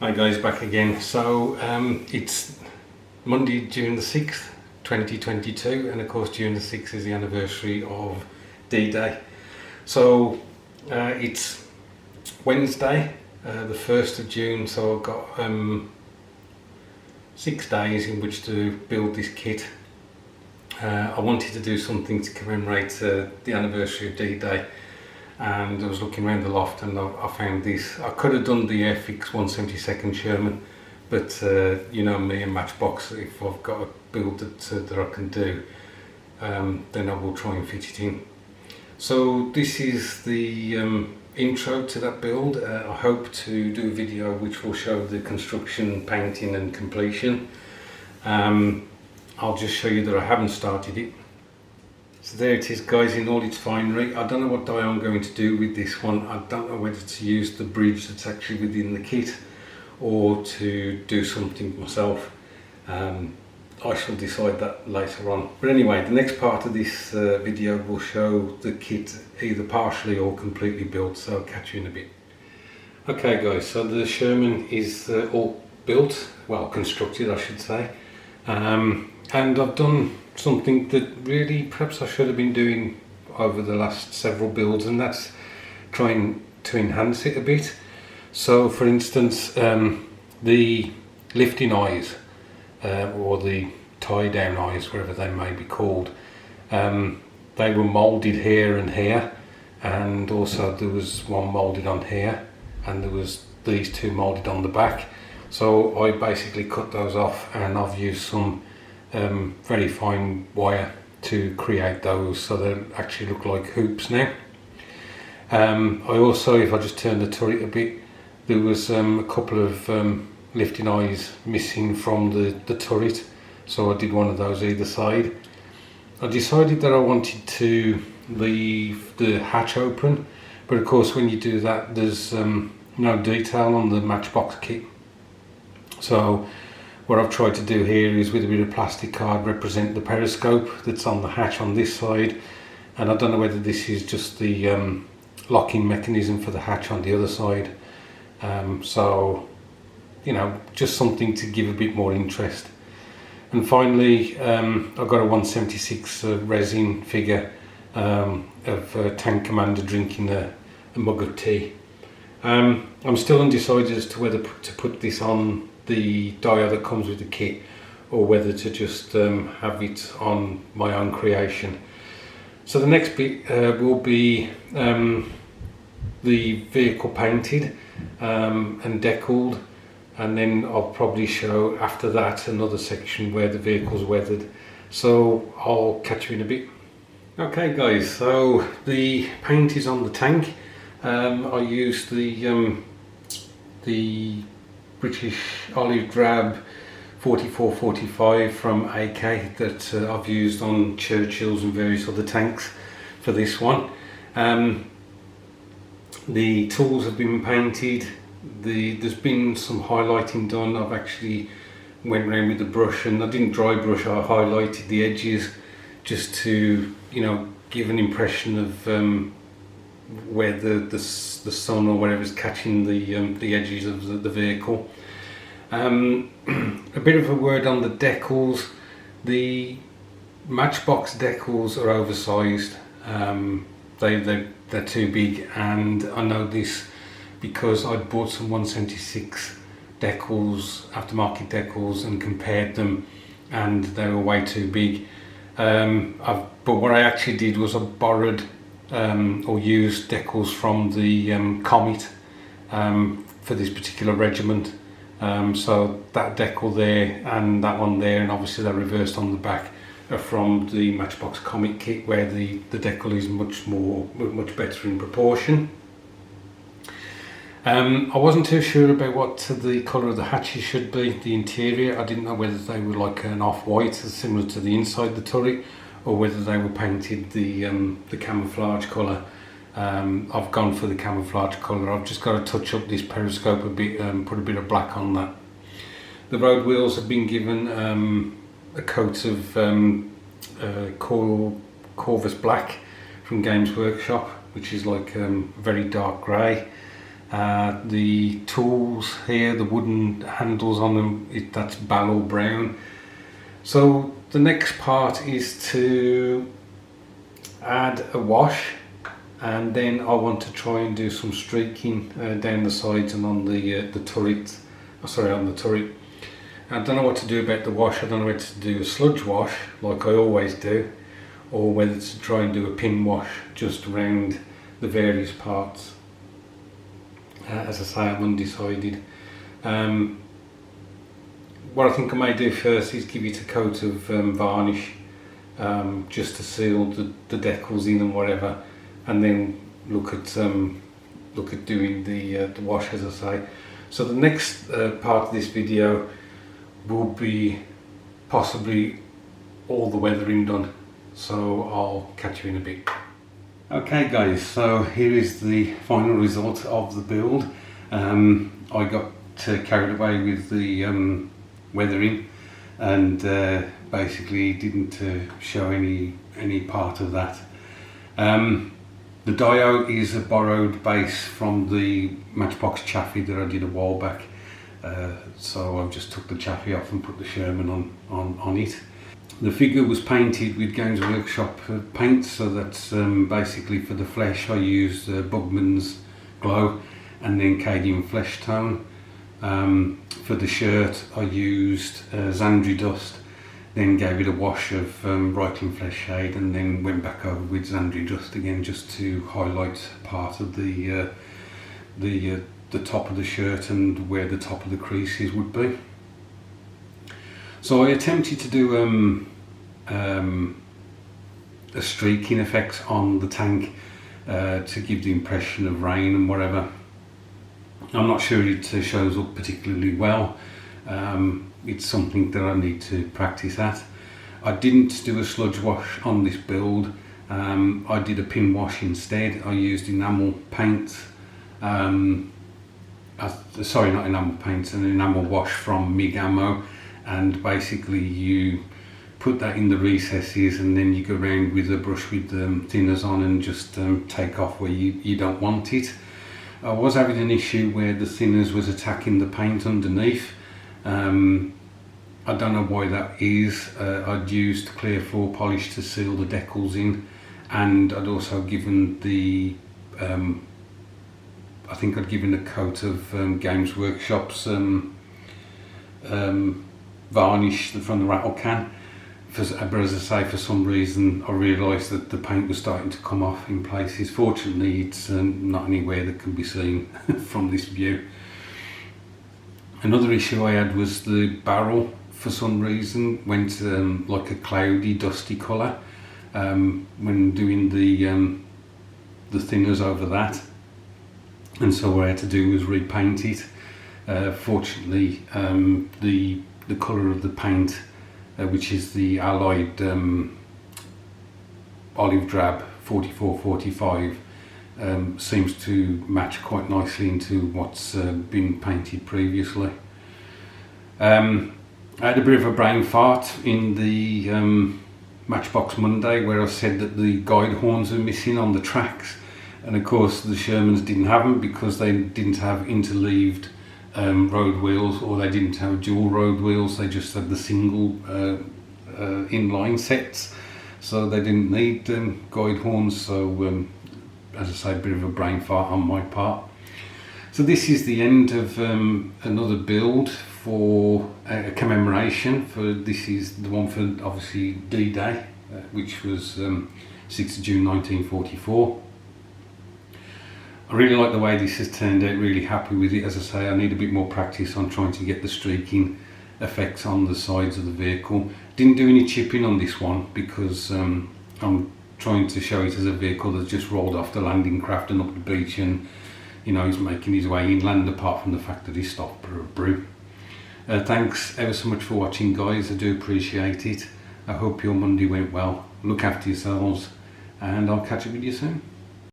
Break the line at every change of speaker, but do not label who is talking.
Hi guys, back again. So it's Monday, June the 6th, 2022, and of course June the 6th is the anniversary of D-Day. So it's Wednesday, the 1st of June, so I've got 6 days in which to build this kit. I wanted to do something to commemorate the anniversary of D-Day, and I was looking around the loft and I found this. I could have done the Airfix 172nd Sherman, but you know me and Matchbox, if I've got a build that I can do, then I will try and fit it in. So this is the intro to that build. I hope to do a video which will show the construction, painting and completion. I'll just show you that I haven't started it. So there it is guys, in all its finery. I don't know what I'm going to do with this one. I don't know whether to use the bridge that's actually within the kit or to do something myself. I shall decide that later on. But anyway, the next part of this video will show the kit either partially or completely built, so I'll catch you in a bit. Okay guys, so the Sherman is all built, well constructed I should say, and I've done something that really perhaps I should have been doing over the last several builds, and that's trying to enhance it a bit. So for instance, the lifting eyes or the tie down eyes, whatever they may be called, they were moulded here and here, and also there was one moulded on here, and there was these two moulded on the back. So I basically cut those off and I've used some very fine wire to create those so they actually look like hoops now. I also, if I just turn the turret a bit, there was a couple of lifting eyes missing from the turret, so I did one of those either side. I decided that I wanted to leave the hatch open, but of course when you do that there's no detail on the Matchbox kit. So what I've tried to do here is, with a bit of plastic card, represent the periscope that's on the hatch on this side, and I don't know whether this is just the locking mechanism for the hatch on the other side. So you know, just something to give a bit more interest. And finally I've got a 176 resin figure of Tank Commander drinking a mug of tea. I'm still undecided as to whether to put this on the dial that comes with the kit or whether to just have it on my own creation. So the next bit will be the vehicle painted and decaled, and then I'll probably show after that another section where the vehicle's weathered. So I'll catch you in a bit. Okay guys, so the paint is on the tank. I used the British olive drab 4445 from AK that I've used on Churchills and various other tanks for this one. The tools have been painted. There's been some highlighting done. I've actually went around with the brush, and I didn't dry brush, I highlighted the edges just to, you know, give an impression of where the sun or whatever is catching the edges of the vehicle. A bit of a word on the decals. The Matchbox decals are oversized. They're too big, and I know this because I bought some 176 decals, aftermarket decals, and compared them, and they were way too big. But what I actually did was I borrowed or used decals from the Comet for this particular regiment. So that decal there and that one there, and obviously they're reversed on the back, are from the Matchbox Comet kit, where the decal is much better in proportion. I wasn't too sure about what the colour of the hatches should be, the interior. I didn't know whether they were like an off-white similar to the inside the turret, or whether they were painted the camouflage colour. I've gone for the camouflage colour. I've just got to touch up this periscope a bit, put a bit of black on that. The road wheels have been given a coat of Corvus Black from Games Workshop, which is like very dark grey. The tools here, the wooden handles on them, that's Ballor brown. So the next part is to add a wash, and then I want to try and do some streaking down the sides and on the turret. On the turret. I don't know what to do about the wash. I don't know whether to do a sludge wash like I always do, or whether to try and do a pin wash just around the various parts. As I say, I'm undecided. What I think I may do first is give it a coat of varnish, just to seal the decals in and whatever, and then look at doing the wash, as I say. So the next part of this video will be possibly all the weathering done. So I'll catch you in a bit. Okay guys, so here is the final result of the build. I got carried away with the weathering and basically didn't show any part of that. The dio is a borrowed base from the Matchbox chaffee that I did a while back. So I've just took the chaffee off and put the Sherman on it. The figure was painted with Games Workshop paint, so that's basically for the flesh I used Bugman's Glow and then Cadian Flesh Tone. For the shirt I used Zandri Dust, then gave it a wash of Reikland Flesh Shade, and then went back over with Zandri Dust again just to highlight part of the top of the shirt and where the top of the creases would be. So I attempted to do a streaking effect on the tank to give the impression of rain and whatever. I'm not sure it shows up particularly well. It's something that I need to practice at. I didn't do a sludge wash on this build. I did a pin wash instead. I used enamel paint. Sorry, not enamel paint, an enamel wash from MIG Ammo. And basically you put that in the recesses and then you go around with a brush with thinners on and just take off where you don't want it. I was having an issue where the thinners was attacking the paint underneath. I don't know why that is. I'd used clear floor polish to seal the decals in, and I'd also given the I think I'd given a coat of Games Workshop's varnish from the rattle can. But as I say, for some reason I realised that the paint was starting to come off in places. Fortunately it's not anywhere that can be seen from this view. Another issue I had was the barrel, for some reason, went like a cloudy, dusty colour when doing the thinners over that, and so what I had to do was repaint it. Fortunately the colour of the paint, which is the Allied olive drab 4445, seems to match quite nicely into what's been painted previously. I had a bit of a brain fart in the Matchbox Monday where I said that the guide horns are missing on the tracks, and of course the Shermans didn't have them because they didn't have interleaved road wheels, or they didn't have dual road wheels. They just had the single inline sets, so they didn't need guide horns. So as I say, a bit of a brain fart on my part. So this is the end of another build for a commemoration. This is the one for obviously D-Day, which was 6th of June 1944. I really like the way this has turned out, really happy with it. As I say, I need a bit more practice on trying to get the streaking effects on the sides of the vehicle. Didn't do any chipping on this one because I'm trying to show it as a vehicle that's just rolled off the landing craft and up the beach, and you know, he's making his way inland, apart from the fact that he stopped for a brew. Thanks ever so much for watching, guys. I do appreciate it. I hope your Monday went well. Look after yourselves, and I'll catch up with you soon.